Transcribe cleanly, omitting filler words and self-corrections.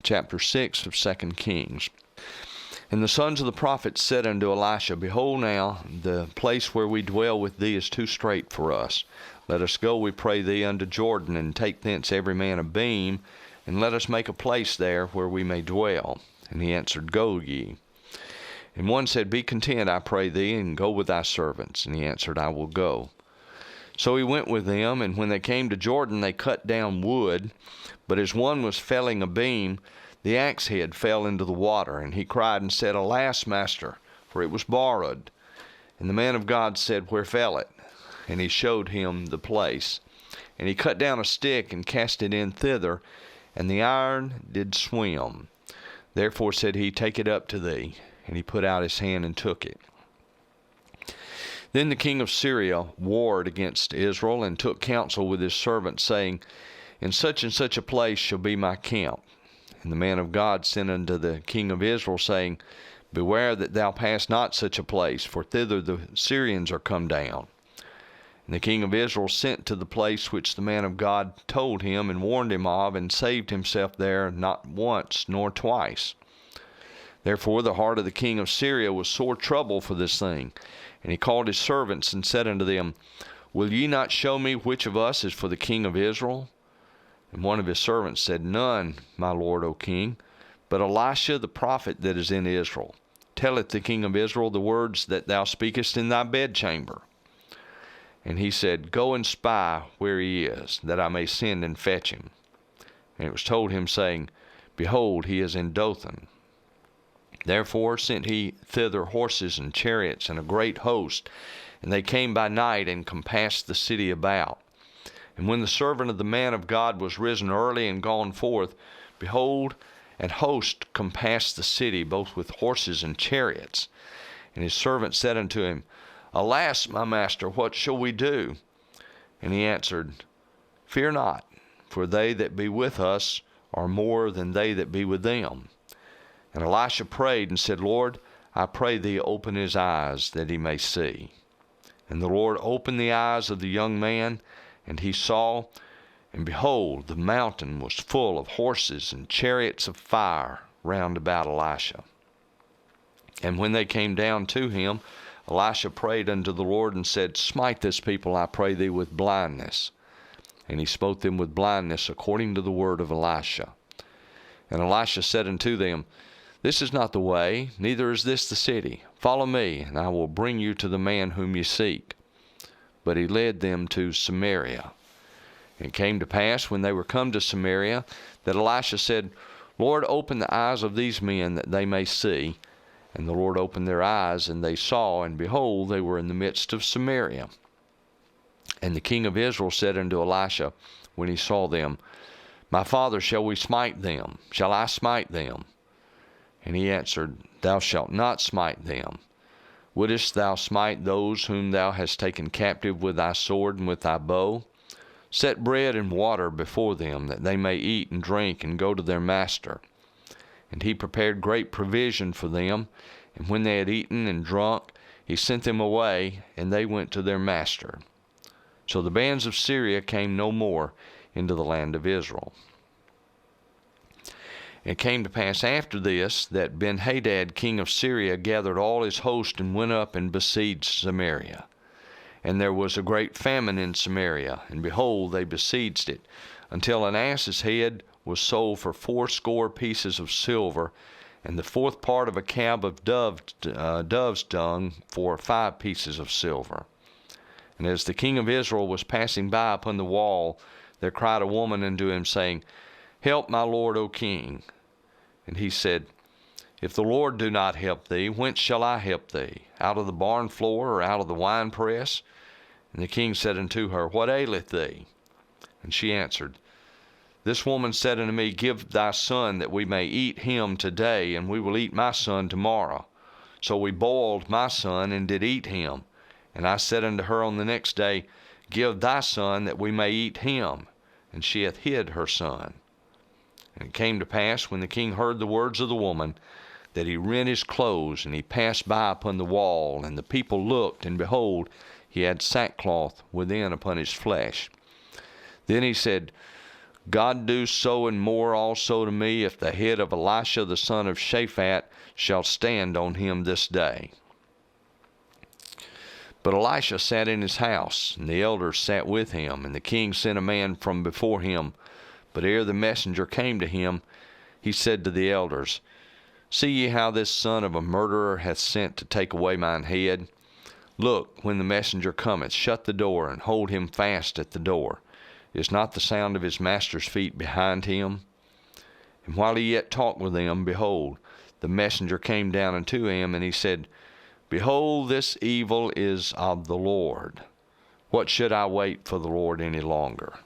chapter 6 of 2 Kings. And the sons of the prophets said unto Elisha, Behold now, the place where we dwell with thee is too strait for us. Let us go, we pray thee, unto Jordan, and take thence every man a beam, and let us make a place there where we may dwell. And he answered, Go ye. And one said, Be content, I pray thee, and go with thy servants. And he answered, I will go. So he went with them, and when they came to Jordan, they cut down wood. But as one was felling a beam, the axe head fell into the water, and he cried and said, Alas, master, for it was borrowed. And the man of God said, Where fell it? And he showed him the place. And he cut down a stick and cast it in thither, and the iron did swim. Therefore said he, Take it up to thee. And he put out his hand and took it. Then the king of Syria warred against Israel, and took counsel with his servants, saying, In such and such a place shall be my camp. And the man of God sent unto the king of Israel, saying, Beware that thou pass not such a place, for thither the Syrians are come down. And the king of Israel sent to the place which the man of God told him, and warned him of, and saved himself there not once nor twice. Therefore the heart of the king of Syria was sore troubled for this thing. And he called his servants, and said unto them, Will ye not show me which of us is for the king of Israel? And one of his servants said, None, my lord, O king, but Elisha the prophet that is in Israel. Telleth the king of Israel the words that thou speakest in thy bedchamber. And he said, Go and spy where he is, that I may send and fetch him. And it was told him, saying, Behold, he is in Dothan. Therefore sent he thither horses and chariots and a great host, and they came by night and compassed the city about. And when the servant of the man of God was risen early and gone forth, behold, an host compassed the city, both with horses and chariots. And his servant said unto him, Alas, my master, what shall we do? And he answered, Fear not, for they that be with us are more than they that be with them. And Elisha prayed and said, Lord, I pray thee, open his eyes, that he may see. And the Lord opened the eyes of the young man, and he saw, and behold, the mountain was full of horses and chariots of fire round about Elisha. And when they came down to him, Elisha prayed unto the Lord, and said, Smite this people, I pray thee, with blindness. And he smote them with blindness, according to the word of Elisha. And Elisha said unto them, This is not the way, neither is this the city. Follow me, and I will bring you to the man whom ye seek. But he led them to Samaria. And it came to pass, when they were come to Samaria, that Elisha said, Lord, open the eyes of these men, that they may see. And the Lord opened their eyes, and they saw, and behold, they were in the midst of Samaria. And the king of Israel said unto Elisha, when he saw them, My father, shall we smite them? Shall I smite them? And he answered, Thou shalt not smite them. Wouldest thou smite those whom thou hast taken captive with thy sword and with thy bow? Set bread and water before them, that they may eat and drink and go to their master. And he prepared great provision for them, and when they had eaten and drunk, he sent them away, and they went to their master. So the bands of Syria came no more into the land of Israel. It came to pass after this, that Ben-Hadad king of Syria gathered all his host, and went up and besieged Samaria. And there was a great famine in Samaria, and behold, they besieged it, until an ass's head was sold for 80 pieces of silver, and the fourth part of a cab of dove's dung for 5 pieces of silver. And as the king of Israel was passing by upon the wall, there cried a woman unto him, saying, Help, my lord, O king. And he said, If the Lord do not help thee, whence shall I help thee? Out of the barn floor, or out of the winepress? And the king said unto her, What aileth thee? And she answered, This woman said unto me, Give thy son, that we may eat him today, and we will eat my son tomorrow. So we boiled my son, and did eat him. And I said unto her on the next day, Give thy son, that we may eat him. And she hath hid her son. And it came to pass, when the king heard the words of the woman, that he rent his clothes, and he passed by upon the wall. And the people looked, and behold, he had sackcloth within upon his flesh. Then he said, God do so and more also to me, if the head of Elisha the son of Shaphat shall stand on him this day. But Elisha sat in his house, and the elders sat with him, and the king sent a man from before him. But ere the messenger came to him, he said to the elders, See ye how this son of a murderer hath sent to take away mine head? Look, when the messenger cometh, shut the door, and hold him fast at the door. Is not the sound of his master's feet behind him? And while he yet talked with them, behold, the messenger came down unto him, and he said, Behold, this evil is of the Lord. What should I wait for the Lord any longer?